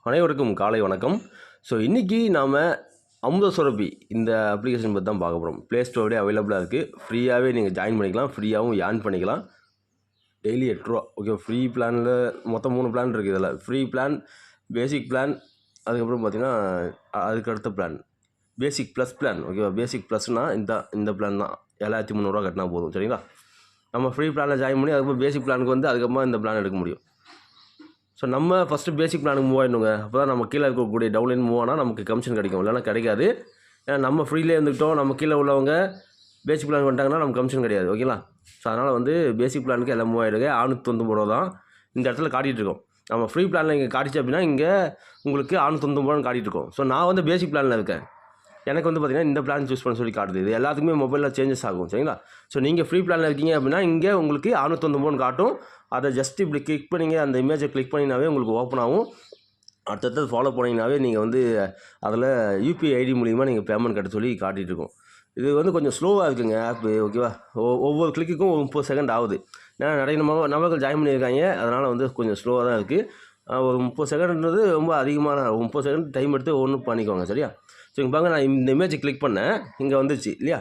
அனைவருக்கும் காலை வணக்கம். ஸோ இன்றைக்கி நாம் அமுத சுரபி இந்த அப்ளிகேஷன் பற்றி தான் பார்க்க போகிறோம். ப்ளே ஸ்டோர்லேயே அவைலபிளாக இருக்குது. ஃப்ரீயாகவே நீங்கள் ஜாயின் பண்ணிக்கலாம், ஃப்ரீயாகவும் ஏர்ன் பண்ணிக்கலாம். டெய்லி 8 ரூபா. ஓகே, ஃப்ரீ பிளானில் மொத்தம் 3 பிளான் இருக்குது. இதில் ஃப்ரீ பிளான், பேசிக் பிளான், அதுக்கப்புறம் பார்த்திங்கன்னா அதுக்கு அடுத்த பிளான் பேசிக் ப்ளஸ் பிளான். ஓகேவா, பேசிக் ப்ளஸ்னால் இந்த பிளான் தான். 7300 கட்டினா போதும். சரிங்களா, நம்ம ஃப்ரீ பிளானில் ஜாயின் பண்ணி அதுக்கப்புறம் பேசிக் பிளானுக்கு வந்து அதுக்கப்புறமா இந்த பிளான் எடுக்க முடியும். ஸோ நம்ம ஃபஸ்ட்டு பேசிக் பிளானுக்கு மூவ் ஆகிடணுங்க. அப்போ தான் நம்ம கீழே இருக்கக்கூடிய டவுன்லைன் மூவ் ஆனால் நமக்கு கமிஷன் கிடைக்கும், இல்லைனா கிடைக்காது. ஏன்னா நம்ம ஃப்ரீலே இருந்துக்கிட்டோம், நம்ம கீழே உள்ளவங்க பேசிக் பிளான் வந்துட்டாங்கன்னா நமக்கு கமிஷன் கிடையாது. ஓகேங்களா, ஸோ அதனால் வந்து பேசிக் பிளானுக்கு எல்லாம் மூவ் ஆகிடுங்க. 699 ரூபா தான் இந்த இடத்துல காட்டிகிட்ருக்கோம். நம்ம ஃப்ரீ பிளானில் இங்கே காட்டிச்சு அப்படின்னா இங்கே உங்களுக்கு 699 ரூபான்னு காட்டிகிட்ருக்கோம். ஸோ நான் வந்து பேசிக் பிளானில் இருக்கேன். எனக்கு வந்து பார்த்திங்கன்னா இந்த பிளான் சூஸ் பண்ண சொல்லி காட்டுது. இது எல்லாத்துக்குமே மொபைலில் சேஞ்சஸ் ஆகும். சரிங்களா, ஸோ நீங்கள் ஃப்ரீ பிளானில் இருக்கீங்க அப்படின்னா இங்கே உங்களுக்கு 699 காட்டும். அதை ஜஸ்ட் இப்படி கிளிக் பண்ணிங்க, அந்த இமேஜை கிளிக் பண்ணிங்கனாவே உங்களுக்கு ஓப்பன் ஆகும். அடுத்தது ஃபாலோ பண்ணிங்கனாவே நீங்கள் வந்து அதில் யூபிஐ ஐடி மூலிமா நீங்கள் பேமெண்ட் கட்ட சொல்லி காட்டிகிட்ருக்கோம். இது வந்து கொஞ்சம் ஸ்லோவாக இருக்குங்க ஆப்பு. ஓகேவா, ஒவ்வொரு கிளிக்குக்கும் 30 செகண்ட் ஆகுது. ஏன்னா நிறைய நபர்கள் ஜாயின் பண்ணியிருக்காங்க, அதனால் வந்து கொஞ்சம் ஸ்லோவாக தான் இருக்குது. ஒரு 30 செகண்ட்ன்றது ரொம்ப அதிகமான 30 செகண்ட் டைம் எடுத்து ஒன்றும் பண்ணிக்கோங்க. சரியா, ஸோ இங்கே பாருங்க, நான் இந்த இமேஜை கிளிக் பண்ணேன், இங்கே வந்துச்சு இல்லையா.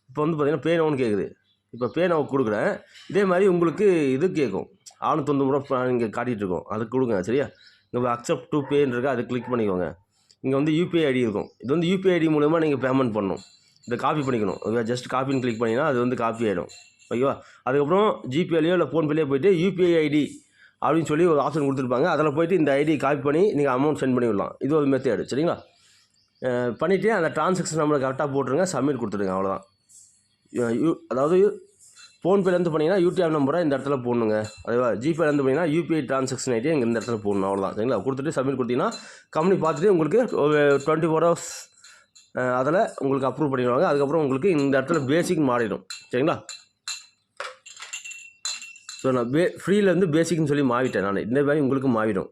இப்போ வந்து பார்த்திங்கன்னா பே நவுன்னு கேட்குது. இப்போ பே நவு கொடுக்குறேன். இதே மாதிரி உங்களுக்கு இது கேட்கும், 699 ரூபா இங்கே காட்டிகிட்ருக்கோம், அது கொடுங்க. சரியா, இங்கே அக்செப்ட் டு பேன்னு இருக்கா, அதை கிளிக் பண்ணிக்கோங்க. இங்கே வந்து யூபிஐ ஐடி இருக்கும். இது வந்து யூபிஐ ஐடி மூலமா நீங்கள் பேமெண்ட் பண்ணணும். இதை காப்பி பண்ணிக்கணும். ஜஸ்ட் காப்பின்னு கிளிக் பண்ணிங்கன்னா அது வந்து காப்பி ஆகிடும். ஓகேவா, அதுக்கப்புறம் ஜிபேலையோ இல்லை ஃபோன்பேலையோ போய்ட்டு யூபிஐ ஐடி அப்படின்னு சொல்லி ஒரு ஆப்ஷன் கொடுத்துருப்பாங்க. அதில் போய்ட்டு இந்த ஐடி காப்பி பண்ணி நீங்கள் அமௌண்ட் சென்ட் பண்ணி விடலாம். இது ஒரு மெத்தேடு. சரிங்களா, பண்ணிவிட்டு அந்த ட்ரான்சாக்ஷன் நம்மளுக்கு கரெக்டாக போட்டுருங்க, சப்மிட் கொடுத்துருங்க. அவ்வளோதான். அதாவது ஃபோன்பேலேருந்து பண்ணிங்கன்னா யூடிஆர் நம்பரை இந்த இடத்துல போடணுங்க. அதுவா, ஜிபேலேருந்து பண்ணிங்கன்னா யூபிஐ ட்ரான்சாக்ஷன் ஐடியை இங்கே இந்த இடத்துல போடணும். அவ்வளோதான். சரிங்களா, கொடுத்துட்டு சப்மிட் கொடுத்தீங்கன்னா கம்பெனி பார்த்துட்டு உங்களுக்கு ஒரு 24 ஹவர்ஸ் அதில் உங்களுக்கு அப்ரூவ் பண்ணிடுவாங்க. அதுக்கப்புறம் உங்களுக்கு இந்த இடத்துல பேசிக் மாறிடும். சரிங்களா, ஸோ நான் ஃப்ரீலேருந்து பேசிக்னு சொல்லி மாறிட்டேன் நான். இந்த மாதிரி உங்களுக்கு மாறிடும்.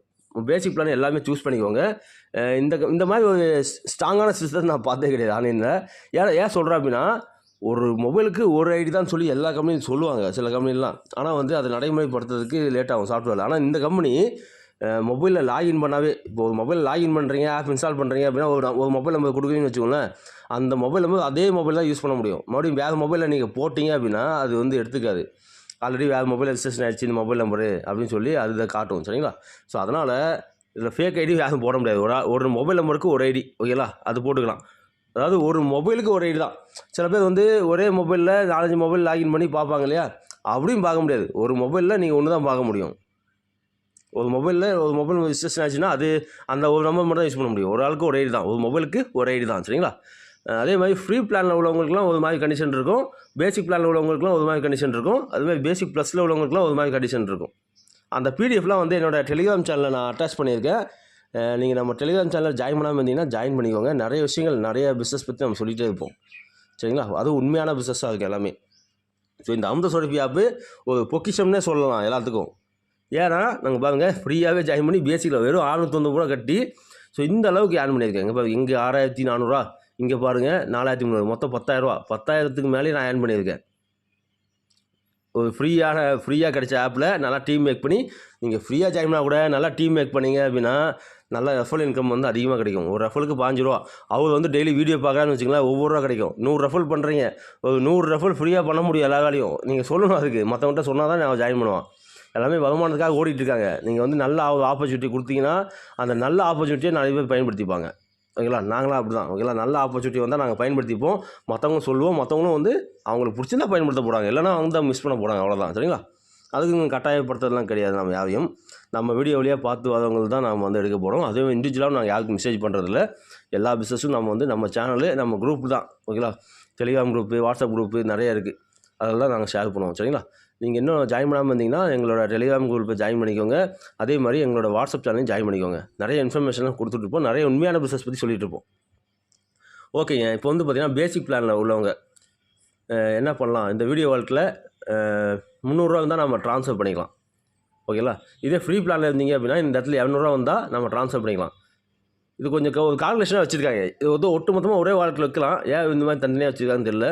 பேசிக் பிளான் எல்லாமே சூஸ் பண்ணிக்கோங்க. இந்த மாதிரி ஒரு ஸ்ட்ராங்கான சிஸ்டம் நான் பார்த்தே கிடையாது ஆன்லைனில். ஏன் சொல்கிறேன் அப்படின்னா, ஒரு மொபைலுக்கு ஒரு ஐடி தான் சொல்லி எல்லா கம்பெனியும் சொல்லுவாங்க, சில கம்பெனிலாம். ஆனால் வந்து அதை நடைமுறைப்படுத்துறதுக்கு லேட் ஆகும் சாஃப்ட்வேரில். ஆனால் இந்த கம்பெனி மொபைலில் லாகின் பண்ணாவே, இப்போ ஒரு மொபைல் லாகின் பண்ணுறீங்க, ஆப் இன்ஸ்டால் பண்ணுறீங்க அப்படின்னா ஒரு மொபைல் நம்பர் கொடுக்குறீங்கன்னு வச்சுக்கோங்களேன். அந்த மொபைல் நம்பர் அதே மொபைல் தான் யூஸ் பண்ண முடியும். மறுபடியும் வேறு மொபைலில் நீங்கள் போட்டிங்க அப்படின்னா அது வந்து எடுத்துக்காது. ஆல்ரெடி வேறு மொபைல் ரெஜிஸ்ட்ரேஷன் ஆகிடுச்சு இந்த மொபைல் நம்பரு அப்படின்னு சொல்லி அது இதை காட்டும். சரிங்களா, ஸோ அதனால் இதில் ஃபேக் ஐடி யாரும் போட முடியாது. ஒரு மொபைல் நம்பருக்கு ஒரு ஐடி. ஓகேங்களா, அது போட்டுக்கலாம். அதாவது ஒரு மொபைலுக்கு ஒரு ஐடி தான். சில பேர் வந்து ஒரே மொபைலில் 4-5 மொபைல் லாகின் பண்ணி பார்ப்பாங்க இல்லையா, அப்படியும் பார்க்க முடியாது. ஒரு மொபைலில் நீங்கள் ஒன்று தான் பார்க்க முடியும். ஒரு மொபைல் ரெஜிஸ்ட்ரேஷன் ஆச்சுன்னா அது அந்த ஒரு நம்பர் மட்டும் தான் யூஸ் பண்ண முடியும். ஒரு ஆளுக்கு ஒரு ஐடி தான், ஒரு மொபைலுக்கு ஒரு ஐடி தான். சரிங்களா, அதே மாதிரி ஃப்ரீ பிளானில் உள்ளவங்களுக்குலாம் ஒரு மாதிரி கண்டிஷன் இருக்கும், பேசிக் பிளானில் உள்ளவங்களுக்குலாம் ஒரு மாதிரி கண்டிஷன் இருக்கும், அதுமாதிரி பேசிக் ப்ளஸில் உள்ளவங்களுக்குலாம் ஒரு மாதிரி கண்டிஷன் இருக்கும். அந்த பிடிஎஃப்லாம் வந்து என்னோடய டெலிகிராம் சேனலில் நான் அட்டாச் பண்ணியிருக்கேன். நீங்கள் நம்ம டெலிகிராம் சேனலில் ஜாயின் பண்ணாமல் இருந்தீங்கன்னா ஜாயின் பண்ணிக்கோங்க. நிறைய விஷயங்கள், நிறைய பிஸ்னஸ் பற்றி நம்ம சொல்லிகிட்டே இருப்போம். சரிங்களா, அதுவும் உண்மையான பிஸ்னஸாக இருக்குது எல்லாமே. ஸோ இந்த அமுத சுரபி ஆப்பு ஒரு பொக்கிஷம்னே சொல்லலாம் எல்லாத்துக்கும். ஏன்னா நாங்கள் பாருங்கள், ஃப்ரீயாகவே ஜாயின் பண்ணி பேசிக்கில் வெறும் 699 ரூபா கட்டி ஸோ இந்த அளவுக்கு ஏர்ன் பண்ணியிருக்கேன். இங்கே பாருங்கள், இங்கே 6400, இங்கே பாருங்கள் 4300, மொத்தம் 10,000 ரூபா. 10,000க்கு மேலே நான் ஏர்ன் பண்ணியிருக்கேன். ஒரு ஃப்ரீயாக கிடைச்ச ஆப்பில் நல்லா டீம் மேக் பண்ணி நீங்கள் ஃப்ரீயாக ஜாயின் பண்ணால் கூட நல்லா டீம் மேக் பண்ணிங்க அப்படின்னா நல்லா ரெஃபரல் இன்கம் வந்து அதிகமாக கிடைக்கும். ஒரு ரெஃபலுக்கு 15 ரூபா. அவர் வந்து டெய்லி வீடியோ பார்க்குறான்னு வச்சுங்களேன், ஒவ்வொரு ரூபா கிடைக்கும். 100 ரெஃபல் பண்ணுறீங்க, ஒரு 100 ரெஃபல் ஃப்ரீயாக பண்ண முடியும். எல்லா வேலையும் நீங்கள் சொல்லணும், அதுக்கு மற்றவங்கள்ட்ட சொன்னால் தான் நான் ஜாயின் பண்ணுவான். எல்லாமே வருமானத்துக்காக ஓடிட்டுருக்காங்க. நீங்கள் வந்து நல்ல ஒரு ஆப்பர்ச்சுனிட்டி கொடுத்தீங்கன்னா அந்த நல்ல ஆப்பர்ச்சுனிட்டியை நிறைய பேர் பயன்படுத்திப்பாங்க. ஓகேங்களா, நாங்களாம் அப்படி தான். ஓகேங்களா, நல்ல ஆப்பர்ச்சுனிட்டி வந்தால் நாங்கள் பயன்படுத்திப்போம், மற்றவங்க சொல்லுவோம், மற்றவங்களும் வந்து அவங்களுக்கு பிடிச்சிருந்தா பயன்படுத்த போகிறாங்க, இல்லைனா அவங்க தான் மிஸ் பண்ண போகிறாங்க. அவ்வளோதான். சரிங்களா, அதுக்கு கட்டாயப்படுத்துறதுலாம் கிடையாது. நம்ம யாரையும் நம்ம வீடியோ வழியாக பார்த்து வரவங்களுக்கு தான் நம்ம வந்து எடுக்க போகிறோம். அதுவும் இண்டிவிஜுவலாக நாங்கள் யாருக்கும் மெசேஜ் பண்ணுறதில்ல. எல்லா பிஸ்னஸும் நம்ம வந்து நம்ம சேனலு, நம்ம குரூப் தான். ஓகேங்களா, டெலிகிராம் குரூப்பு, வாட்ஸ்அப் குரூப்பு நிறைய இருக்குது, அதெல்லாம் நாங்கள் ஷேர் பண்ணுவோம். சரிங்களா, நீங்கள் இன்னும் ஜாயின் பண்ணாமல் இருந்தீங்கன்னா எங்களோட டெலிகிராம் குரூப்பை ஜாயின் பண்ணிக்கோங்க. அதே மாதிரி எங்களோட வாட்ஸ்அப் சேனலையும் ஜாயின் பண்ணிக்கோங்க. நிறைய இன்ஃபர்மேஷன்லாம் கொடுத்துட்ருப்போம், நிறைய உண்மையான பிஸ்னஸ் பற்றி சொல்லிகிட்ருப்போம். ஓகேங்க, இப்போ வந்து பார்த்திங்கன்னா பேசிக் பிளானில் உள்ளவங்க என்ன பண்ணலாம், இந்த வீடியோ வாலெட்டில் 300 ரூபா வந்தால் நம்ம ட்ரான்ஸ்ஃபர் பண்ணிக்கலாம். ஓகேங்களா, இதே ஃப்ரீ பிளானில் இருந்தீங்க அப்படின்னா இந்த இடத்துல 200 ரூபா வந்தால் நம்ம ட்ரான்ஸ்ஃபர் பண்ணிக்கலாம். இது கொஞ்சம் ஒரு கால்குலேஷனாக வச்சுருக்காங்க. இது வந்து ஒட்டு மொத்தமாக ஒரே வாலெட்டில் வைக்கலாம். ஏன் இந்த மாதிரி தனியாக வச்சுருக்காங்கன்னு தெரியல.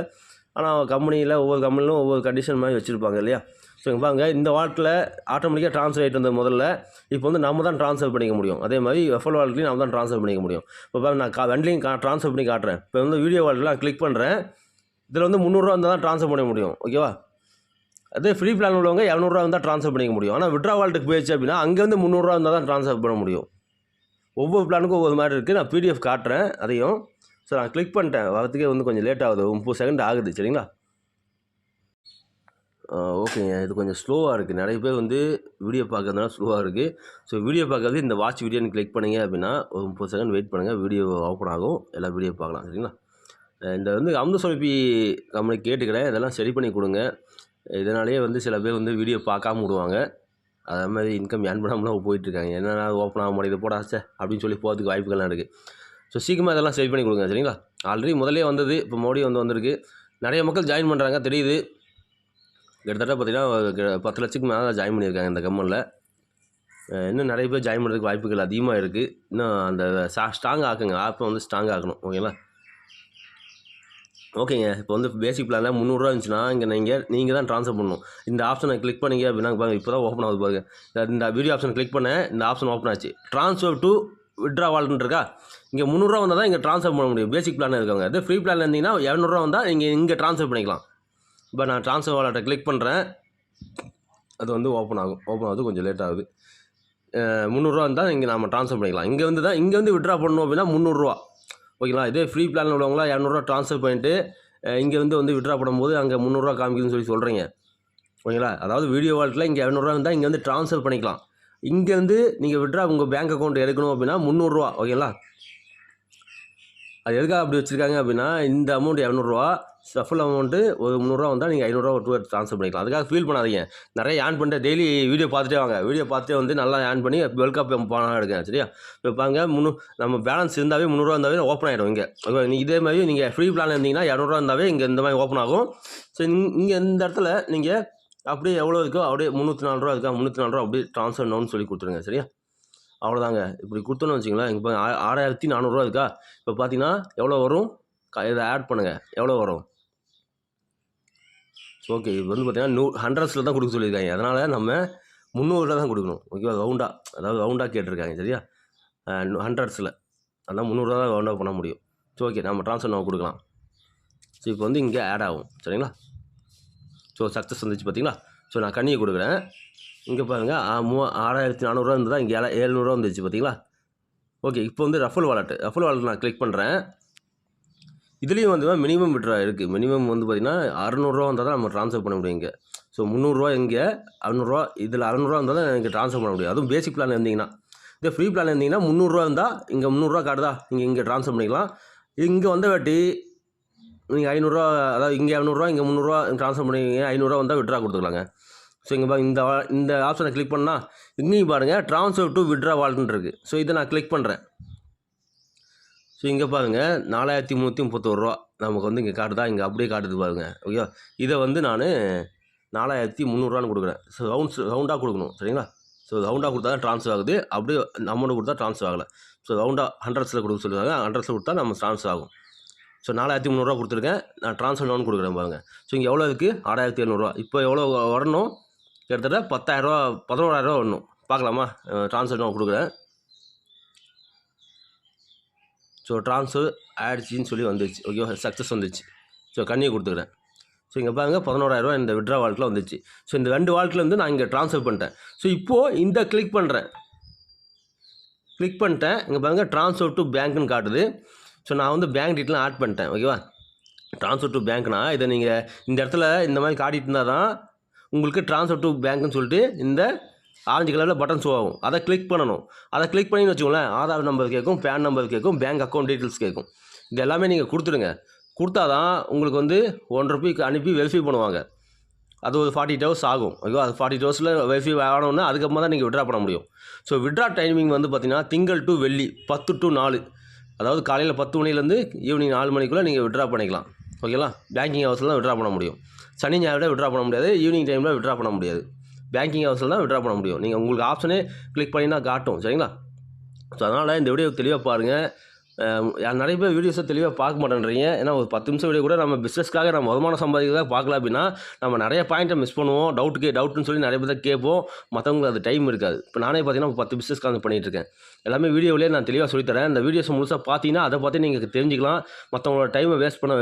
ஆனால் கம்பெனியில் ஒவ்வொரு கம்பெனிலும் ஒவ்வொரு கண்டிஷன் மாதிரி வச்சுருப்பாங்க இல்லையா. ஸோ இங்கே பாருங்க இந்த வாலெட்டில் ஆட்டோமேட்டிக்காக ட்ரான்ஸ்ஃபர் ஆகிட்டு வந்தது முதல்ல. இப்போ வந்து நம்ம தான் ட்ரான்ஸ்ஃபர் பண்ணிக்க முடியும். அதே மாதிரி எஃப்எல் வாலெட்லையும் நம்ம தான் ட்ரான்ஸ்ஃபர் பண்ணிக்க முடியும். இப்போ பாருங்க நான் ரெண்டுலையும் ட்ரான்ஸ்ஃபர் பண்ணி காட்டுறேன். இப்போ வந்து வீடியோ வாலெட்டில் நான் கிளிக் பண்ணுறேன். இதில் வந்து 300 இருந்தால் தான் ட்ரான்ஸ்ஃபர் பண்ண முடியும். ஓகேவா? அதே ஃப்ரீ பிளான் உள்ளவங்க 200 இருந்தால் ட்ரான்ஸ்ஃபர் பண்ணிக்க முடியும். ஆனால் விட்ரா வாலெட்டுக்கு போயிடுச்சு அப்படின்னா அங்கே வந்து 300 இருந்தால் தான் ட்ரான்ஸ்ஃபர் பண்ண முடியும். ஒவ்வொரு பிளானுக்கும் ஒவ்வொரு மாதிரி இருக்குது. நான் பிடிஎஃப் காட்டுறேன் அதையும். ஸோ நான் கிளிக் பண்ணிட்டேன். வரத்துக்கே வந்து கொஞ்சம் லேட் ஆகுது. 30 செகண்ட் ஆகுது. சரிங்களா? ஓகேங்க. இது கொஞ்சம் ஸ்லோவாக இருக்குது. நிறைய பேர் வந்து வீடியோ பார்க்கறதுனால ஸ்லோவாக இருக்குது. ஸோ வீடியோ பார்க்கறது இந்த வாட்ச் வீடியோன்னு கிளிக் பண்ணிங்க அப்படின்னா ஒரு 30 செகண்ட் வெயிட் பண்ணுங்கள். வீடியோ ஓப்பன் ஆகும். எல்லா வீடியோ பார்க்கலாம். சரிங்களா? இந்த வந்து அமுதசுரபி கம்பெனி கேட்டுக்கிறேன். இதெல்லாம் சரி பண்ணி கொடுங்க. இதனாலேயே வந்து சில பேர் வந்து வீடியோ பார்க்காம விடுவாங்க. அதே மாதிரி இன்கம் ஏர்ன் பண்ணாமலாம் போயிட்டுருக்காங்க. என்னென்னா ஓப்பன் ஆக மாட்டேங்குது போடாச்சே அப்படின்னு சொல்லி போகிறதுக்கு வாய்ப்புகள்லாம் இருக்குது. ஸோ சீக்கிரமாக இதெல்லாம் சரி பண்ணி கொடுங்க. சரிங்களா? ஆல்ரெடி முதலே வந்தது. இப்போ மறுபடியும் வந்திருக்கு. நிறைய மக்கள் ஜாயின் பண்ணுறாங்க தெரியுது. கிட்டத்தட்ட பார்த்திங்கன்னா 10 லட்சத்துக்கு மேலே ஜாயின் பண்ணியிருக்காங்க இந்த கம்பெனியில். இன்னும் நிறைய பேர் ஜாயின் பண்ணுறதுக்கு வாய்ப்புகள் அதிகமாக இருக்குது. இன்னும் அந்த ஸ்ட்ராங் ஆக்குங்க. ஆப்பை வந்து ஸ்ட்ராங் ஆக்கணும். ஓகேங்களா? ஓகேங்க. இப்போ வந்து பேசிக் பிளானில் 300 இருந்துச்சுன்னா இங்கே நீங்கள் தான் ட்ரான்ஸ்ஃபர் பண்ணணும். இந்த ஆப்ஷனை கிளிக் பண்ணிங்க அப்படின்னா பாருங்க இப்போ தான் ஓப்பன் ஆகுது பாருங்க. இந்த வீடியோ ஆப்ஷன் கிளிக் பண்ணேன். இந்த ஆப்ஷன் ஓப்பன் ஆச்சு. ட்ரான்ஸ்ஃபர் டு விட்ரா வாலெட்னு இருக்கா? இங்கே 300 வந்தால் தான் இங்கே ட்ரான்ஸ்ஃபர் பண்ண முடியும். பேசிக் பிளானில் இருக்கவங்க. அது ஃப்ரீ பிளானில் இருந்தீங்கன்னா 200 வந்தால் நீங்கள் இங்கே ட்ரான்ஸ்ஃபர் பண்ணிக்கலாம். இப்போ நான் ட்ரான்ஸ்ஃபர் வாலெட்டை கிளிக் பண்ணுறேன். அது வந்து ஓப்பன் ஆகும். ஓப்பன் ஆகுது கொஞ்சம் லேட் ஆகுது. 300 இருந்தால் இங்கே நம்ம ட்ரான்ஸ்ஃபர் பண்ணிக்கலாம். இங்கே வந்து விட்ரா பண்ணணும் அப்படின்னா 300. ஓகேங்களா? இதே ஃப்ரீ பிளானில் உள்ளவங்களா 200 ட்ரான்ஸ்ஃபர் பண்ணிட்டு இங்கே வந்து விட்ரா பண்ணும்போது அங்கே 300 காமிக்குதுன்னு சொல்கிறீங்க. ஓகேங்களா? அதாவது வீடியோ வாலெட்டில் இங்கே 200 இருந்தால் இங்கே வந்து ட்ரான்ஸ்ஃபர் பண்ணிக்கலாம். இங்கேருந்து நீங்கள் விட்ரா உங்கள் பேங்க் அக்கௌண்ட் எடுக்கணும் அப்படின்னா 300. ஓகேங்களா? அது எதுக்காக அப்படி வச்சுருக்காங்க அப்படின்னா இந்த அமௌண்ட் 200, சஃபுல் அமௌண்ட்டு ஒரு 300 வந்தால் நீங்கள் 500 ட்ரான்ஸ்ஃபர் பண்ணிக்கலாம். அதுக்காக ஃபீல் பண்ணாதீங்க. நிறைய ஏர்ன் பண்ணிட்டு டெய்லி வீடியோ பார்த்துட்டே வாங்க. வீடியோ பார்த்துட்டே வந்து நல்லா ஏர்ன் பண்ணி வெல்கப் பணம் எடுங்க. சரியா? இப்போ பாருங்க நம்ம பேலன்ஸ் இருந்தாவே 300 இருந்தாவே ஓப்பன் ஆகிடும் இங்கே. இதே மாதிரி நீங்கள் ஃப்ரீ பிளான் இருந்தீங்கன்னா 200 இருந்தாவே இங்கே இந்த மாதிரி ஓப்பன் ஆகும். ஸோ இங்கே இந்த இடத்துல நீங்கள் அப்படியே எவ்வளோ இருக்கோ அப்படியே 304 இருக்கா 304 அப்படியே ட்ரான்ஸ்ஃபர் நோன்னு சொல்லி கொடுத்துருங்க. சரியா? அவ்வளோதாங்க. இப்படி கொடுத்தோன்னு வச்சிங்களேன். இங்கே 6400 இருக்கா? இப்போ பார்த்தீங்கன்னா எவ்வளோ வரும்? இதை ஆட் பண்ணுங்கள். எவ்வளோ வரும்? ஓகே. இது வந்து பார்த்தீங்கன்னா 100 தான் கொடுக்க சொல்லியிருக்காங்க. அதனால் நம்ம 300 தான் கொடுக்கணும். ஓகேவா? ரவுண்டாக கேட்டிருக்காங்க. சரியா? 100 அதான் 300 தான் ரவுண்டாக பண்ண முடியும். ஸோ ஓகே நம்ம ட்ரான்ஸ்ஃபர் நம்ம கொடுக்கலாம். ஸோ இப்போ வந்து இங்கே ஆட் ஆகும். சரிங்களா? ஸோ சக்ஸஸ் வந்துச்சு பார்த்தீங்களா? ஸோ நான் கண்ணியை கொடுக்குறேன். இங்கே பாருங்கள் 6400 இருந்ததா இங்கே 700 வந்துச்சு பார்த்தீங்களா? ஓகே. இப்போ வந்து ரஃபல் வாலெட் நான் கிளிக் பண்ணுறேன். இதுலேயும் வந்து மினிமம் விட்ரா இருக்குது. மினிமம் வந்து பார்த்திங்கன்னா 600 வந்தால் தான் நம்ம ட்ரான்ஸ்ஃபர் பண்ண முடியும் இங்கே. ஸோ 300 இங்கே 600 இதில் 600 இருந்தால் தான் எனக்கு ட்ரான்ஸ்ஃபர் பண்ண முடியும். அதுவும் பேசிக் பிளான் இருந்தீங்கன்னா. இதே ஃப்ரீ பிளான் இருந்தீங்கன்னா 300 இருந்தால் இங்கே 300 காட்டுதா நீங்கள் இங்கே ட்ரான்ஸ்ஃபர் பண்ணிக்கலாம். இங்கே வந்த வாட்டி நீங்கள் 500, அதாவது இங்கே 200 இங்கே 300 ட்ரான்ஸ்ஃபர் பண்ணிங்க 500 வந்தால் விட்ரா கொடுத்துக்கலாங்க. ஸோ இங்கே இந்த ஆப்ஷனை கிளிக் பண்ணால் இங்கேயும் பாருங்கள் ட்ரான்ஸ்ஃபர் டு விட்ரா வாலெட்னு இருக்குது. ஸோ இதை நான் கிளிக் பண்ணுறேன். ஸோ இங்கே பாருங்கள் 4331 நமக்கு வந்து இங்கே காட்டுதா? இங்கே அப்படியே காட்டுது பாருங்கள். ஓகே. இதை வந்து நான் 4300 கொடுக்குறேன். ஸோ ரவுண்டாக கொடுக்கணும். சரிங்களா? ஸோ ரவுண்டாக கொடுத்தா தான் ட்ரான்ஸ்ஃபர் ஆகுது. அப்படியே அமௌண்ட் கொடுத்தா ட்ரான்ஸ்ஃபர் ஆகலை. ஸோ ரவுண்டாக 100 கொடுக்க சொல்லுவாங்க. 100 கொடுத்தா நம்ம ட்ரான்ஸ்ஃபர் ஆகும். ஸோ 4300 கொடுத்துருக்கேன். நான் ட்ரான்ஸ்ஃபர் லோன் கொடுக்குறேன் பாருங்கள். ஸோ இங்கே எவ்வளோ இருக்குது? 6700. இப்போ எவ்வளோ வரணும்? கிட்டத்தட்ட 10000 11,000 வரணும். பார்க்கலாமா? ட்ரான்ஸ்ஃபர் லோன் கொடுக்குறேன். ஸோ ட்ரான்ஸ்ஃபர் ஆயிடுச்சின்னு சொல்லி வந்துச்சு. ஓகேவா? சக்ஸஸ் வந்துச்சு. ஸோ கண்ணியை கொடுத்துக்கிறேன். ஸோ இங்கே பாருங்கள் 11,000 இந்த விட்ரா வாலெட்டில் வந்துச்சு. ஸோ இந்த 2 வாலெட்டில் வந்து நான் இங்கே ட்ரான்ஸ்ஃபர் பண்ணிட்டேன். ஸோ இப்போது இந்த கிளிக் பண்ணிட்டேன். இங்கே பாருங்கள் ட்ரான்ஸ்ஃபர் டு பேங்க்னு காட்டுது. ஸோ நான் வந்து பேங்க் டீட்டெயிலாம் ஆட் பண்ணிட்டேன். ஓகேவா? ட்ரான்ஸ்ஃபர் டு பேங்க்னா இதை நீங்கள் இந்த இடத்துல இந்த மாதிரி காட்டிட்டு இருந்தால் தான் உங்களுக்கு ட்ரான்ஸ்ஃபர் டு பேங்க்னு சொல்லிட்டு இந்த ஆரஞ்சு கலரில் பட்டன் ஷோ ஆகும். அதை கிளிக் பண்ணணும். அதை கிளிக் பண்ணின்னு வச்சுக்கோங்களேன், ஆதார் நம்பர் கேட்கும், பேன் நம்பர் கேட்கும், பேங்க் அக்கௌண்ட் டீட்டெயில்ஸ் கேட்கும். இது எல்லாமே நீங்கள் கொடுத்துடுங்க. கொடுத்தா தான் உங்களுக்கு வந்து ₹1 அனுப்பி வெரிஃபை பண்ணுவாங்க. அது ஒரு 48 hours ஆகும். ஓகேவா? அது 48 hours வெரிஃபை ஆகணும்னா அதுக்கப்புறமா தான் நீங்கள் விட்ரா பண்ண முடியும். ஸோ விட்ரா டைமிங் வந்து பார்த்தீங்கன்னா திங்கள் டு வெள்ளி 10 to 4, அதாவது காலையில் 10 மணிலேருந்து ஈவினிங் 4 மணிக்குள்ளே நீங்கள் விட்ரா பண்ணிக்கலாம். ஓகேங்களா? பேங்கிங் ஹவர்ஸில் தான் விட்ரா பண்ண முடியும். சனி ஞாயிறு விட்ரா பண்ண முடியாது. ஈவினிங் டைமில் விட்ரா பண்ண முடியாது. பேங்கிங் ஹவர்ஸில் தான் விட்ரா பண்ண முடியும். நீங்கள் உங்களுக்கு ஆப்ஷனே கிளிக் பண்ணினா காட்டும். சரிங்களா? ஸோ அதனால் இந்த வீடியோ தெளிவாக பாருங்கள். நிறைய பேர் வீடியோஸை தெளிவாக பார்க்க மாட்டேன்றீங்க. ஏன்னா ஒரு 10 நிமிஷம் வீடியோ கூட நம்ம பிஸ்னஸ்க்காக நம்ம வருமானம் சம்பாதிக்கிறதாக பார்க்கல அப்படின்னா நம்ம நிறைய பாயிண்ட்டை மிஸ் பண்ணுவோம். டவுட்டுன்னு சொல்லி நிறைய பேர் கேட்போம். மற்றவங்களுக்கு அது டைம் இருக்காது. இப்போ நானே பார்த்தீங்கன்னா 10 பிஸ்னஸ்க்காக பண்ணிகிட்டு இருக்கேன். எல்லாமே வீடியோவிலே நான் தெளிவாக சொல்லித்தரேன். இந்த வீடியோஸை முழுசாக பார்த்தீங்கன்னா அதை பார்த்து நீங்கள் தெரிஞ்சுக்கலாம். மற்றவங்களோட டைமை வேஸ்ட் பண்ண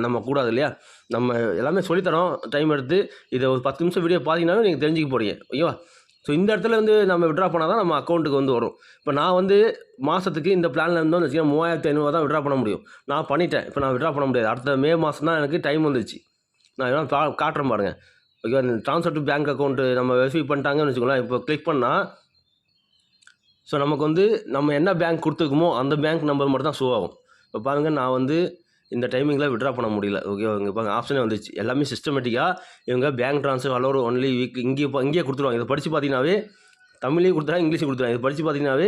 நம்ம கூடாது இல்லையா? நம்ம எல்லாமே சொல்லித்தரோம் டைம் எடுத்து. இதை ஒரு 10 நிமிஷம் வீடியோ பார்த்தீங்கன்னாவே நீங்கள் தெரிஞ்சுக்க போகிறீங்க. ஓகேவா? ஸோ இந்த இடத்துல வந்து நம்ம விட்ரா பண்ணால் தான் நம்ம அக்கௌண்ட்டுக்கு வந்து வரும். இப்போ நான் வந்து மாதத்துக்கு இந்த பிளானில் இருந்தோம்னு வச்சுக்கோங்க 3500 தான் விட்ரா பண்ண முடியும். நான் பண்ணிட்டேன். இப்போ நான் விட்ரா பண்ண முடியாது. அடுத்த மே மாதம் தான் எனக்கு டைம் வந்துச்சு. நான் வேணா காட்டுறேன் பாருங்கள். ஓகேவா? ட்ரான்ஸ்ஃபர் டு பேங்க் அக்கௌண்ட்டு நம்ம வெரிஃபை பண்ணிட்டாங்கன்னு வச்சுக்கோங்களேன். இப்போ கிளிக் பண்ணால் ஸோ நமக்கு வந்து நம்ம என்ன பேங்க் கொடுத்துருக்கோமோ அந்த பேங்க் நம்பர் மட்டும் தான் ஷோ ஆகும். இப்போ பாருங்கள், நான் வந்து இந்த டைமிங்கில் விட்ரா பண்ண முடியல. ஓகேவா? இங்கே பாருங்கள் ஆப்ஷனே வந்துச்சு. எல்லாமே சிஸ்டமேட்டிக்காக இவங்க பேங்க் ட்ரான்ஸ்ஃபர் அலோர் ஒன்லி வீக் இங்கேயே கொடுத்துருவாங்க. இதை படித்து பார்த்தீங்கன்னாவே தமிழ்லேயும் கொடுத்துறாங்க, இங்கிலீஷும் கொடுத்துறாங்க. இதை படித்து பார்த்தீங்கன்னாவே